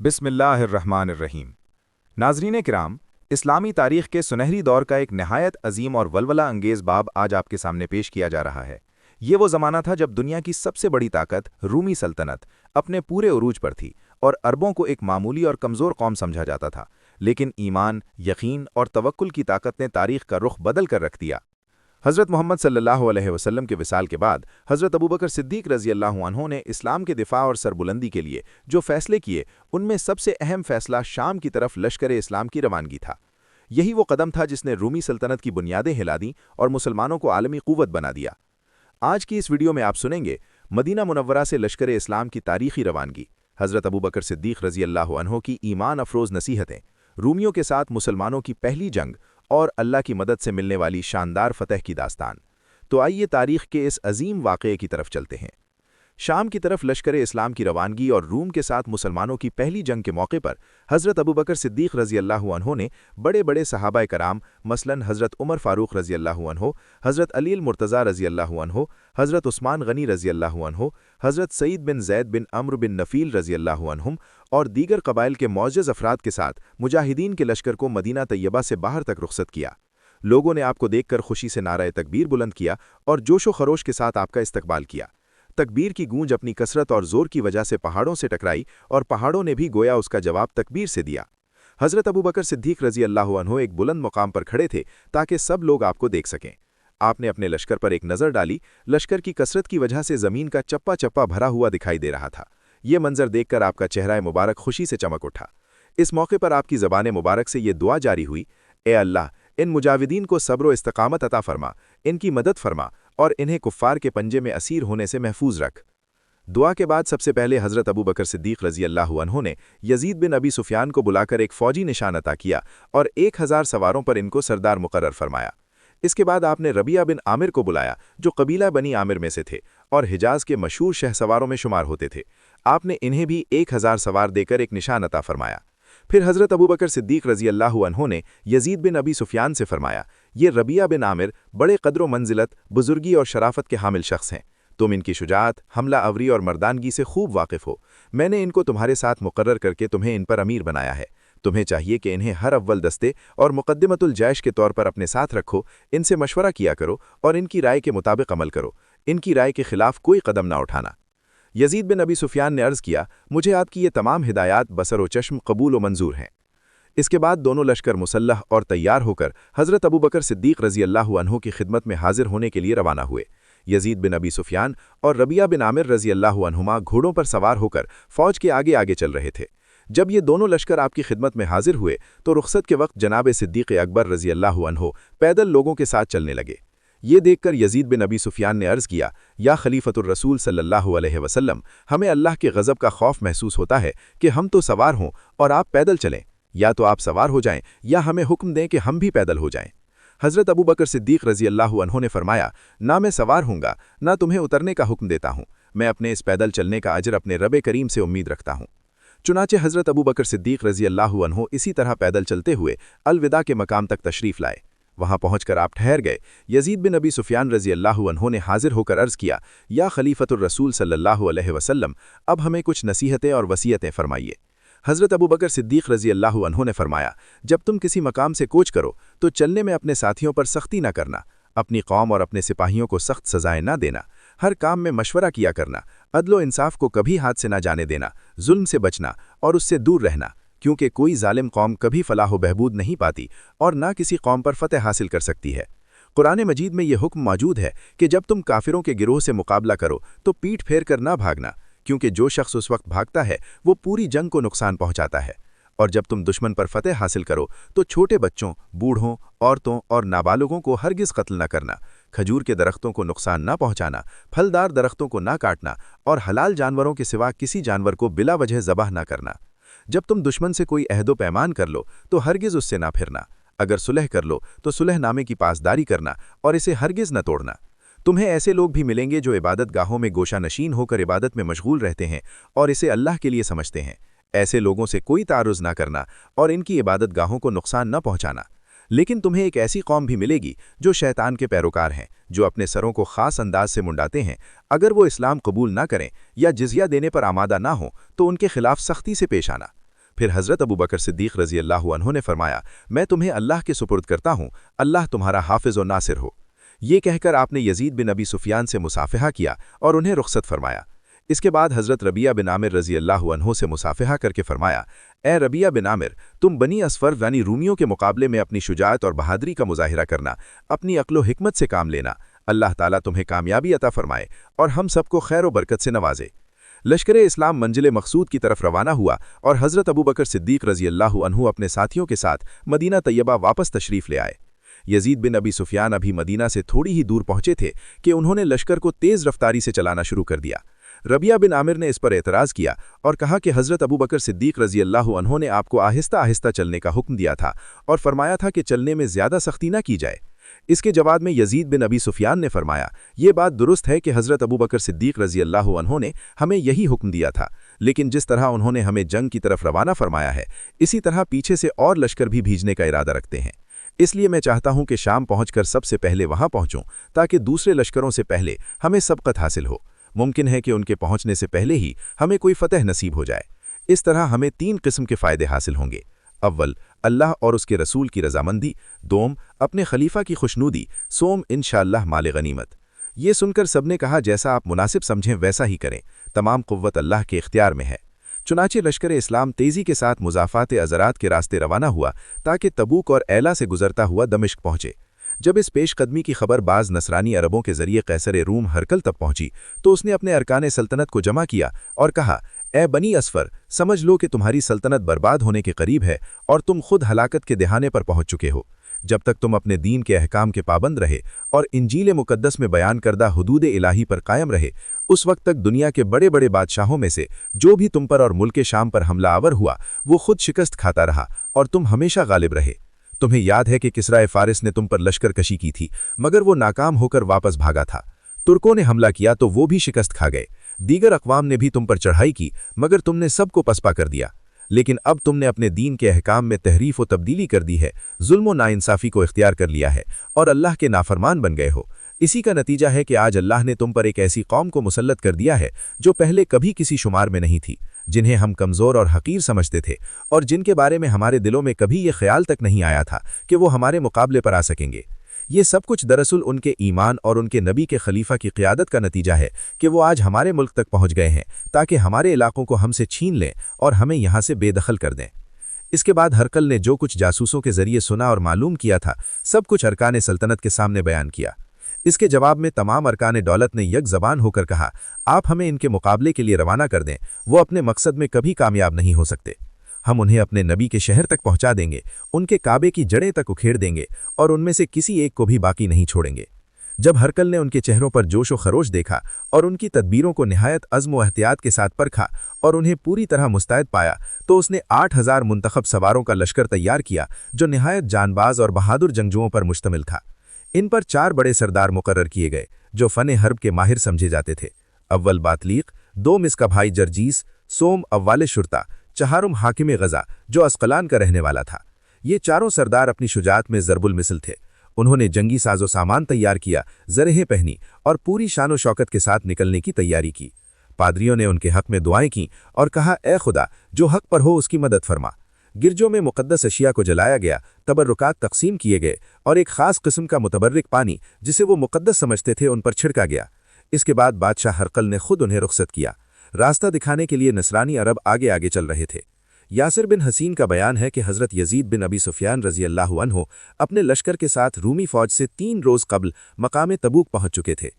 बिस्मिल्लाहिर्रहमानिर्रहीम। नाज़रीन किराम, इस्लामी तारीख़ के सुनहरी दौर का एक नहायत अजीम और वलवला अंगेज़ बाब आज आपके सामने पेश किया जा रहा है। ये वो ज़माना था जब दुनिया की सबसे बड़ी ताकत रूमी सल्तनत अपने पूरे उरूज पर थी और अरबों को एक मामूली और कमज़ोर कौम समझा जाता था। लेकिन ईमान, यकीन और तवक्कुल की ताकत ने तारीख़ का रुख बदल कर रख दिया। हज़रत मोहम्मद सल्लल्लाहु अलैहि वसल्लम के विसाल के बाद हज़रत अबू बकर सिद्दीक़ रज़ी अल्लाहु अन्हु ने इस्लाम के दिफ़ा और सरबुलंदी के लिए जो फ़ैसले किए, उनमें सबसे अहम फ़ैसला शाम की तरफ लश्कर इस्लाम की रवानगी था। यही वो कदम था जिसने रूमी सल्तनत की बुनियादें हिला दीं और मुसलमानों को आलमी क़ुव्वत बना दिया। आज की इस वीडियो में आप सुनेंगे मदीना मुनव्वरा से लश्कर इस्लाम की तारीख़ी रवानगी, हज़रत अबू बकर सिद्दीक़ रज़ी अल्लाहु अन्हु की ईमान अफरोज़ नसीहतें, रूमियों के साथ मुसलमानों की पहली जंग और अल्लाह की मदद से मिलने वाली शानदार फ़तह की दास्तान। तो आइए तारीख़ के इस अजीम वाक़ये की तरफ चलते हैं। शाम की तरफ लश्कर इस्लाम की रवानगी और रूम के साथ मुसलमानों की पहली जंग के मौके पर हज़रत अबू बकर सिद्दीक़ रज़ी अल्लाहु अन्हु ने बड़े बड़े सहाबाए कराम मसलन हज़रत उमर फ़ारूक़ रज़ी अल्लाहु अन्हु, हज़रत अलील मुर्तज़ा रज़ी अल्लाहु अन्हु, हज़रत उस्मान गनी रज़ी अल्लाहु अन्हु, हज़रत सईद बिन ज़ैद बिन अम्र बिन नफ़ील रज़ी अल्लाहु अन्हुम और दीगर कबाइल के मुअज़्ज़ज़ अफ़राद के साथ मुजाहिदीन के लश्कर को मदीना तैयबा से बाहर तक रुख़सत किया। लोगों ने आपको देखकर खुशी से नारा तकबीर बुलंद किया और जोशो खरोश के साथ आपका इस्तकबाल किया। तकबीर की गूंज अपनी कसरत और जोर की वजह से पहाड़ों से टकराई और पहाड़ों ने भी गोया उसका जवाब तकबीर से दिया। हज़रत अबू बकर सिद्दीक़ रज़ी अल्लाहु अन्हु एक बुलंद मुकाम पर खड़े थे ताकि सब लोग आपको देख सकें। आपने अपने लश्कर पर एक नज़र डाली। लश्कर की कसरत की वजह से ज़मीन का चप्पा चप्पा भरा हुआ दिखाई दे रहा था। ये मंजर देखकर आपका चेहरा मुबारक खुशी से चमक उठा। इस मौके पर आपकी ज़बान मुबारक से ये दुआ जारी हुई, ए अल्लाह, इन मुजाविदीन को सब्र व इस्तकामत अता फरमा, इनकी मदद फरमा और इन्हें कुफ़ार के पंजे में असीर होने से महफूज रख। दुआ के बाद सबसे पहले हज़रत अबू बकर सिद्दीक़ रज़ी अल्लाहु अन्हु ने यजीद बिन अबी सुफ़ियान को बुलाकर एक फ़ौजी निशान अता किया और 1000 सवारों पर इनको सरदार मुकर्रर फरमाया। इसके बाद आपने रबिया बिन आमिर को बुलाया जो कबीला बनी आमिर में से थे और हिजाज़ के मशहूर शहसवारों में शुमार होते थे। आपने इन्हें भी 1000 सवार देकर एक निशान अता फरमाया। फिर हज़रत अबू बकर सिद्दीक़ रज़ी अल्लाहु अन्हु ने यजीद बिन अबी सुफ़ियान से फरमाया, ये रबिया बिन आमिर बड़े क़द्र मंजिलत, बुज़ुर्गी और शराफ़त के हामिल शख्स हैं। तुम इनकी शुजाअत, हमला आवरी और मर्दानगी से खूब वाकिफ़ हो। मैंने इनको तुम्हारे साथ मुकर्रर करके तुम्हें इन पर अमीर बनाया है। तुम्हें चाहिए कि इन्हें हर अव्वल दस्ते और मुक़द्दिमतुल जैश के तौर पर अपने साथ रखो, इनसे मशवरा किया करो और इनकी राय के मुताबिक अमल करो। इनकी राय के खिलाफ कोई कदम ना उठाना। यजीद बिन अबी सुफ़ियान ने अर्ज़ किया, मुझे आपकी ये तमाम हिदायत बसर व चश्म कबूल व मंजूर हैं। इसके बाद दोनों लश्कर मुसल्लह और तैयार होकर हज़रत अबू बकर सिद्दीक़ रज़ी अल्लाहु अन्हु की खिदमत में हाजिर होने के लिए रवाना हुए। यजीद बिन अबी सुफ़ियान और रबिया बिन आमिर रज़ी अल्लाहु अन्हुमा घोड़ों पर सवार होकर फ़ौज के आगे आगे चल रहे थे। जब ये दोनों लश्कर आपकी खिदमत में हाजिर हुए तो रुख़सत के वक्त जनाब सिद्दीक़ अकबर रज़ी अल्लाहु अन्हु पैदल लोगों के साथ चलने लगे। ये देखकर यजीद बिन अबी सुफ़ियान ने अर्ज़ किया, या खलीफतुर रसूल सल्लल्लाहु अलैहि वसल्लम, हमें अल्लाह के गज़ब का खौफ महसूस होता है कि हम तो सवार हों और आप पैदल चलें। या तो आप सवार हो जाएं या हमें हुक्म दें कि हम भी पैदल हो जाएं। हज़रत अबू बकर सिद्दीक़ रज़ी अल्लाहु अन्हु ने फरमाया, ना मैं सवार हूँगा, ना तुम्हें उतरने का हुक्म देता हूँ। मैं अपने इस पैदल चलने का अजर अपने रब करीम से उम्मीद रखता हूँ। चुनाचे हज़रत अबू बकर सिद्दीक़ रज़ी अल्लाहु अन्हु इसी तरह पैदल चलते हुए अलविदा के मकाम तक तशरीफ़ लाए। वहाँ पहुँचकर आप ठहर गए। यजीद बिन अबी सुफ़ियान रज़ी अल्लाहु अन्हु ने हाजिर होकर अर्ज़ किया, या खलीफतुर रसूल सल्लल्लाहु अलैहि वसल्लम, अब हमें कुछ नसीहतें और वसीयतें फ़रमाइए। हज़रत अबू बकर सिद्दीक़ रज़ी अल्लाहु अन्हु ने फरमाया, जब तुम किसी मकाम से कूच करो तो चलने में अपने साथियों पर सख्ती न करना, अपनी कौम और अपने सिपाहियों को सख्त सज़ाएँ न देना, हर काम में मशवरा किया करना, अदलो इंसाफ को कभी हाथ से न जाने देना, जुल्म से बचना और उससे दूर रहना, क्योंकि कोई जालिम कौम कभी फलाह व बहबूद नहीं पाती और ना किसी कौम पर फ़तह हासिल कर सकती है। कुरान मजीद में यह हुक्म मौजूद है कि जब तुम काफिरों के गिरोह से मुकाबला करो तो पीठ फेर कर ना भागना, क्योंकि जो शख्स उस वक्त भागता है वो पूरी जंग को नुकसान पहुंचाता है। और जब तुम दुश्मन पर फ़तह हासिल करो तो छोटे बच्चों, बूढ़ों, औरतों और नाबालगों को हरगिज़ कत्ल न करना, खजूर के दरख्तों को नुकसान न पहुंचाना, फलदार दरख्तों को ना काटना और हलाल जानवरों के सिवा किसी जानवर को बिला वजह ज़बह न करना। जब तुम दुश्मन से कोई अहदो पैमान कर लो तो हरगिज़ उससे ना फिरना। अगर सुलह कर लो तो सुलह नामे की पासदारी करना और इसे हरगिज़ न तोड़ना। तुम्हें ऐसे लोग भी मिलेंगे जो इबादत गाहों में गोशा नशीन होकर इबादत में मशगूल रहते हैं और इसे अल्लाह के लिए समझते हैं। ऐसे लोगों से कोई तारुज़ ना करना और इनकी इबादत गाहों को नुकसान न पहुँचाना। लेकिन तुम्हें एक ऐसी कौम भी मिलेगी जो शैतान के पैरोकार हैं, जो अपने सरों को ख़ास अंदाज से मुंडाते हैं। अगर वो इस्लाम कबूल ना करें या जिज़िया देने पर आमादा ना हो तो उनके खिलाफ सख्ती से पेश आना। फिर हज़रत अबू बकर सिद्दीक़ रज़ी अल्लाह अन्हु ने फरमाया, मैं तुम्हें अल्लाह के सुपुर्द करता हूँ, अल्लाह तुम्हारा हाफिज़ और नासिर हो। ये कहकर आपने यजीद बिन अबी सुफियान से मुसाफिहा किया और उन्हें रुखसत फरमाया। इसके बाद हज़रत रबिया बिन आमिर रज़ी अल्लाह अन्हु से मुसाफिहा करके फरमाया, ए रबिया बिन आमिर, तुम बनी असफर यानी रूमियों के मुकाबले में अपनी शुजाअत और बहादुरी का मुजाहिरा करना, अपनी अक्ल हिकमत से काम लेना। अल्लाह ताला तुम्हें कामयाबी अता फरमाए और हम सबको खैर व बरकत से नवाजे। लश्कर इस्लाम मंजिल मकसूद की तरफ रवाना हुआ और हज़रत अबू बकर सिद्दीक़ रज़ी अल्लाह अन्हु अपने साथियों के साथ मदीना तैयबा वापस तशरीफ़ ले आए। यजीद बिन अबी सुफियान अभी मदीना से थोड़ी ही दूर पहुंचे थे कि उन्होंने लश्कर को तेज़ रफ्तारी से चलाना शुरू कर दिया। रबिया बिन आमिर ने इस पर एतराज़ किया और कहा कि हज़रत अबू बकर सिद्दीक़ रज़ी अल्लाह अन्हु ने आपको आहिस्ता आहिस्ता चलने का हुक्म दिया था और फरमाया था कि चलने में ज़्यादा सख्ती न की जाए। इसके जवाब में यजीद बिन अबी सुफियान ने फरमाया, ये बात दुरुस्त है कि हज़रत अबू बकर सिद्दीक़ रज़ी अल्लाह अन्हु ने हमें यही हुक्म दिया था, लेकिन जिस तरह उन्होंने हमें जंग की तरफ रवाना फरमाया है, इसी तरह पीछे से और लश्कर भी भेजने का इरादा रखते हैं। इसलिए मैं चाहता हूं कि शाम पहुंचकर सबसे पहले वहां पहुंचूं ताकि दूसरे लश्करों से पहले हमें सबकत हासिल हो। मुमकिन है कि उनके पहुंचने से पहले ही हमें कोई फतह नसीब हो जाए। इस तरह हमें 3 किस्म के फ़ायदे हासिल होंगे। अव्वल, अल्लाह और उसके रसूल की रजामंदी। दोम, अपने खलीफा की खुशनूदी। सोम, इंशाअल्लाह माल गनीमत। ये सुनकर सबने कहा, जैसा आप मुनासिब समझें वैसा ही करें, तमाम कुव्वत अल्लाह के इख्तियार में है। चुनाचे लश्कर इस्लाम तेज़ी के साथ मुज़ाफ़ात अज़रात के रास्ते रवाना हुआ ताकि तबूक और ऐला से गुजरता हुआ दमिश्क पहुंचे। जब इस पेशकदमी की खबर बाज़ नसरानी अरबों के ज़रिए कैसर रूम हरकल तक पहुंची तो उसने अपने अरकान सल्तनत को जमा किया और कहा, ए बनी असफर, समझ लो कि तुम्हारी सल्तनत बर्बाद होने के करीब है और तुम खुद हलाकत के दहाने पर पहुंच चुके हो। जब तक तुम अपने दीन के अहकाम के पाबंद रहे और इंजील मुकद्दस में बयान करदा हुदूद इलाही पर कायम रहे, उस वक्त तक दुनिया के बड़े बड़े बादशाहों में से जो भी तुम पर और मुल्क शाम पर हमला आवर हुआ वो खुद शिकस्त खाता रहा और तुम हमेशा गालिब रहे। तुम्हें याद है कि किसरा फारिस ने तुम पर लश्कर कशी की थी, मगर वो नाकाम होकर वापस भागा था। तुर्कों ने हमला किया तो वो भी शिकस्त खा गए। दीगर अक़वाम ने भी तुम पर चढ़ाई की, मगर तुमने सबको पसपा कर दिया। लेकिन अब तुमने अपने दीन के अहकाम में तहरीफ व तब्दीली कर दी है, जुल्म व नाइंसाफ़ी को इख्तियार कर लिया है और अल्लाह के नाफरमान बन गए हो। इसी का नतीजा है कि आज अल्लाह ने तुम पर एक ऐसी कौम को मुसल्लत कर दिया है जो पहले कभी किसी शुमार में नहीं थी, जिन्हें हम कमज़ोर और हकीर समझते थे और जिनके बारे में हमारे दिलों में कभी ये ख्याल तक नहीं आया था कि वो हमारे मुकाबले पर आ सकेंगे। ये सब कुछ दरअसल उनके ईमान और उनके नबी के खलीफा की क़ियादत का नतीजा है कि वो आज हमारे मुल्क तक पहुँच गए हैं ताकि हमारे इलाकों को हमसे छीन लें और हमें यहाँ से बेदखल कर दें। इसके बाद हरकल ने जो कुछ जासूसों के ज़रिए सुना और मालूम किया था, सब कुछ अरकान सल्तनत के सामने बयान किया। इसके जवाब में तमाम अरकान दौलत ने यक ज़बान होकर कहा, आप हमें इनके मुकाबले के लिए रवाना कर दें, वो अपने मकसद में कभी कामयाब नहीं हो सकते। हम उन्हें अपने नबी के शहर तक पहुंचा देंगे, उनके काबे की जड़ें तक उखेड़ देंगे और उनमें से किसी एक को भी बाकी नहीं छोड़ेंगे। जब हरकल ने उनके चेहरों पर जोश व खरोश देखा और उनकी तदबीरों को निहायत अज़्म व एहतियात के साथ परखा और उन्हें पूरी तरह मुस्तैद पाया, तो उसने 8000 मुंतखब सवारों का लश्कर तैयार किया जो निहायत जानबाज और बहादुर जंगजुओं पर मुश्तमिल था। इन पर 4 बड़े सरदार मुकर्रर किए गए जो फ़न हर्ब के माहिर समझे जाते थे। अव्वल बातलीक, दोम इसका भाई जर्जीस, सोम अव्वाल शुरता, चहारुम हाकिम गज़ा जो अस्कलान का रहने वाला था। ये चारों सरदार अपनी शुजाअत में ज़रबुल मिसल थे। उन्होंने जंगी साजो सामान तैयार किया, ज़रहें पहनी और पूरी शान व शौकत के साथ निकलने की तैयारी की। पादरियों ने उनके हक़ में दुआएं की और कहा, ए खुदा, जो हक़ पर हो उसकी मदद फरमा। गिरजों में मुक़द्दस अशिया को जलाया गया, तबर्रुकात तक़सीम किए गए और एक ख़ास किस्म का मुतबर्रिक पानी जिसे वो मुक़द्दस समझते थे उन पर छिड़का गया। इसके बाद बादशाह हरकल ने खुद उन्हें रुखसत किया। रास्ता दिखाने के लिए नसरानी अरब आगे आगे चल रहे थे। यासिर बिन हसीन का बयान है कि हज़रत यजीद बिन अबी सुफियान रज़ी अल्लाह अन्हु अपने लश्कर के साथ रूमी फ़ौज से 3 रोज़ कबल मकाम तबूक पहुँच चुके थे।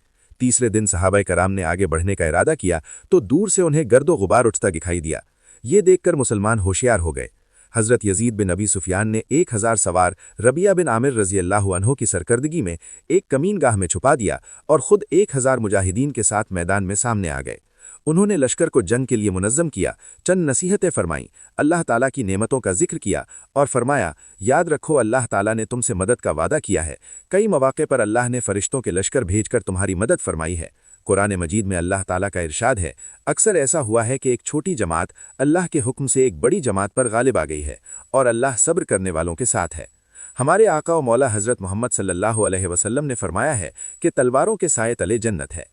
तीसरे दिन सहाबाए कराम ने आगे बढ़ने का इरादा किया तो दूर से उन्हें गर्दो गुबार उठता दिखाई दिया। ये देखकर मुसलमान होशियार हो गए। हज़रत यजीद बिन अबी सुफियान ने 1000 सवार रबिया बिन आमिर रज़ी अल्लाह अन्हु की सरकर्दगी में एक कमीनगाह में छुपा दिया और ख़ुद 1000 मुजाहिदीन के साथ मैदान में सामने आ गए। उन्होंने लश्कर को जंग के लिए मुनज़्ज़म किया, चंद नसीहतें फरमाईं, अल्लाह ताला की नेमतों का जिक्र किया और फरमाया, याद रखो अल्लाह ताला ने तुमसे मदद का वादा किया है। कई मौक़े पर अल्लाह ने फ़रिश्तों के लश्कर भेजकर तुम्हारी मदद फरमाई है। कुरान मजीद में अल्लाह ताला का इरशाद है, अक्सर ऐसा हुआ है कि एक छोटी जमात अल्लाह के हुक्म से एक बड़ी जमात पर गालिब आ गई है और अल्लाह सब्र करने वालों के साथ है। हमारे आका व मौला हज़रत मोहम्मद सल्लल्लाहु अलैहि वसल्लम ने फरमाया है कि तलवारों के साए तले जन्नत है।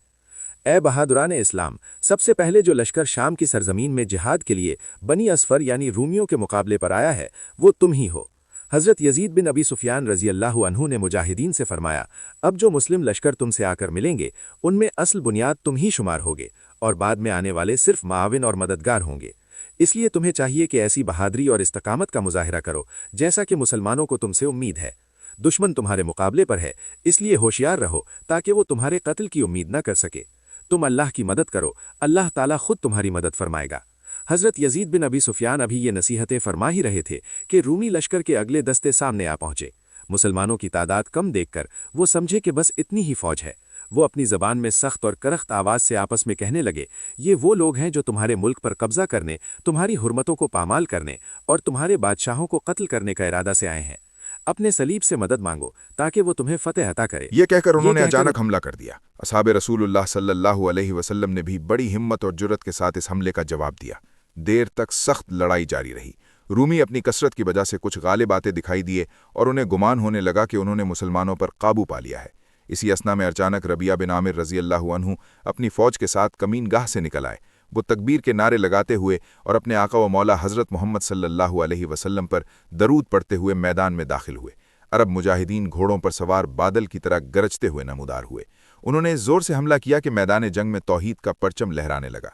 اے بہادران اسلام، سب سے پہلے جو لشکر شام کی سرزمین میں جہاد کے لیے بنی اصفر یعنی رومیوں کے مقابلے پر آیا ہے وہ تم ہی ہو۔ حضرت یزید بن ابی سفیان رضی اللہ عنہ نے مجاہدین سے فرمایا، اب جو مسلم لشکر تم سے آ کر ملیں گے ان میں اصل بنیاد تم ہی شمار ہوگے، اور بعد میں آنے والے صرف معاون اور مددگار ہوں گے۔ اس لیے تمہیں چاہیے کہ ایسی بہادری اور استقامت کا مظاہرہ کرو جیسا کہ مسلمانوں کو تم سے امید ہے۔ دشمن تمہارے مقابلے پر ہے، اس لیے ہوشیار رہو تاکہ وہ تمہارے قتل کی امید نہ کر سکے۔ تم اللہ کی مدد کرو، اللہ تعالیٰ خود تمہاری مدد فرمائے گا۔ حضرت یزید بن ابی سفیان ابھی یہ نصیحتیں فرما ہی رہے تھے کہ رومی لشکر کے اگلے دستے سامنے آ پہنچے۔ مسلمانوں کی تعداد کم دیکھ کر وہ سمجھے کہ بس اتنی ہی فوج ہے۔ وہ اپنی زبان میں سخت اور کرخت آواز سے آپس میں کہنے لگے، یہ وہ لوگ ہیں جو تمہارے ملک پر قبضہ کرنے، تمہاری حرمتوں کو پامال کرنے اور تمہارے بادشاہوں کو قتل کرنے کا ارادہ سے آئے ہیں۔ اپنے صلیب سے مدد مانگو تاکہ وہ تمہیں فتح عطا کرے۔ یہ کہہ کر انہوں نے اچانک حملہ کر دیا۔ اصحاب رسول اللہ صلی اللہ علیہ وسلم نے بھی بڑی ہمت اور جرأت کے ساتھ اس حملے کا جواب دیا۔ دیر تک سخت لڑائی جاری رہی۔ رومی اپنی کثرت کی وجہ سے کچھ غالب آتے دکھائی دیے اور انہیں گمان ہونے لگا کہ انہوں نے مسلمانوں پر قابو پا لیا ہے۔ اسی اثنا میں اچانک ربیعہ بن عامر رضی اللہ عنہ اپنی فوج کے ساتھ کمین گاہ سے نکل آئے۔ وہ تکبیر کے نعرے لگاتے ہوئے اور اپنے آقا و مولا حضرت محمد صلی اللہ علیہ وسلم پر درود پڑھتے ہوئے میدان میں داخل ہوئے۔ عرب مجاہدین گھوڑوں پر سوار بادل کی طرح گرجتے ہوئے نمودار ہوئے۔ انہوں نے زور سے حملہ کیا کہ میدان جنگ میں توحید کا پرچم لہرانے لگا۔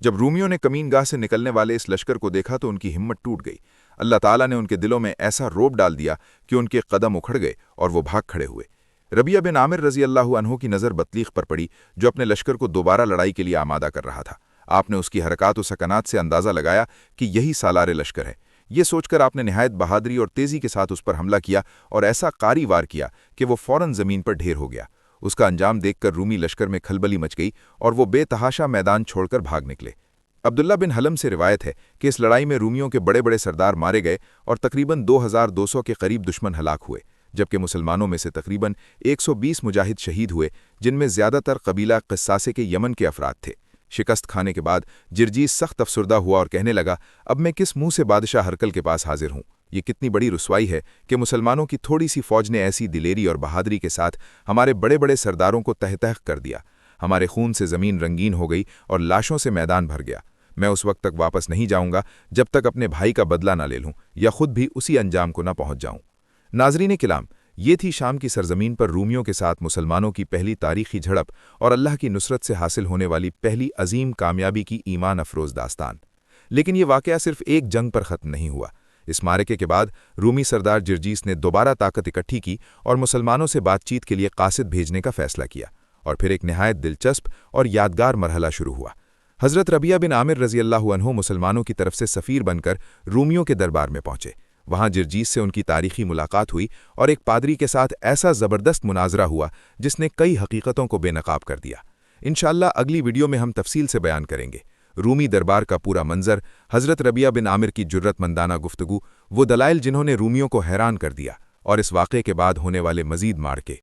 جب رومیوں نے کمین گاہ سے نکلنے والے اس لشکر کو دیکھا تو ان کی ہمت ٹوٹ گئی۔ اللہ تعالیٰ نے ان کے دلوں میں ایسا روب ڈال دیا کہ ان کے قدم اکھڑ گئے اور وہ بھاگ کھڑے ہوئے۔ ربیعہ بن عامر رضی اللہ عنہ کی نظر بطلیق پر پڑی جو اپنے لشکر کو دوبارہ لڑائی کے لیے آمادہ کر رہا تھا۔ آپ نے اس کی حرکات و سکنات سے اندازہ لگایا کہ یہی سالار لشکر ہے۔ یہ سوچ کر آپ نے نہایت بہادری اور تیزی کے ساتھ اس پر حملہ کیا اور ایسا قاری وار کیا کہ وہ فوراً زمین پر ڈھیر ہو گیا۔ اس کا انجام دیکھ کر رومی لشکر میں کھلبلی مچ گئی اور وہ بے تحاشا میدان چھوڑ کر بھاگ نکلے۔ عبداللہ بن حلم سے روایت ہے کہ اس لڑائی میں رومیوں کے بڑے بڑے سردار مارے گئے اور تقریباً 2200 کے قریب دشمن ہلاک ہوئے، جبکہ مسلمانوں میں سے تقریباً 120 مجاہد شہید ہوئے، جن میں زیادہ تر قبیلہ قصاصے کے یمن کے افراد تھے۔ شکست کھانے کے بعد جرجیس سخت افسردہ ہوا اور کہنے لگا، اب میں کس منہ سے بادشاہ ہرقل کے پاس حاضر ہوں؟ یہ کتنی بڑی رسوائی ہے کہ مسلمانوں کی تھوڑی سی فوج نے ایسی دلیری اور بہادری کے ساتھ ہمارے بڑے بڑے سرداروں کو تہ تہ کر دیا۔ ہمارے خون سے زمین رنگین ہو گئی اور لاشوں سے میدان بھر گیا۔ میں اس وقت تک واپس نہیں جاؤں گا جب تک اپنے بھائی کا بدلہ نہ لے لوں یا خود بھی اسی انجام کو نہ پہنچ جاؤں۔ ناظرین کرام، یہ تھی شام کی سرزمین پر رومیوں کے ساتھ مسلمانوں کی پہلی تاریخی جھڑپ اور اللہ کی نصرت سے حاصل ہونے والی پہلی عظیم کامیابی کی ایمان افروز داستان۔ لیکن یہ واقعہ صرف ایک جنگ پر ختم نہیں ہوا۔ اس معرکے کے بعد رومی سردار جرجیس نے دوبارہ طاقت اکٹھی کی اور مسلمانوں سے بات چیت کے لیے قاصد بھیجنے کا فیصلہ کیا، اور پھر ایک نہایت دلچسپ اور یادگار مرحلہ شروع ہوا۔ حضرت ربیعہ بن عامر رضی اللہ عنہ مسلمانوں کی طرف سے سفیر بن کر رومیوں کے دربار میں پہنچے۔ وہاں جرجیس سے ان کی تاریخی ملاقات ہوئی اور ایک پادری کے ساتھ ایسا زبردست مناظرہ ہوا جس نے کئی حقیقتوں کو بے نقاب کر دیا۔ انشاءاللہ اگلی ویڈیو میں ہم تفصیل سے بیان کریں گے رومی دربار کا پورا منظر، حضرت ربیعہ بن عامر کی جرأت مندانہ گفتگو، وہ دلائل جنہوں نے رومیوں کو حیران کر دیا، اور اس واقعے کے بعد ہونے والے مزید معرکے۔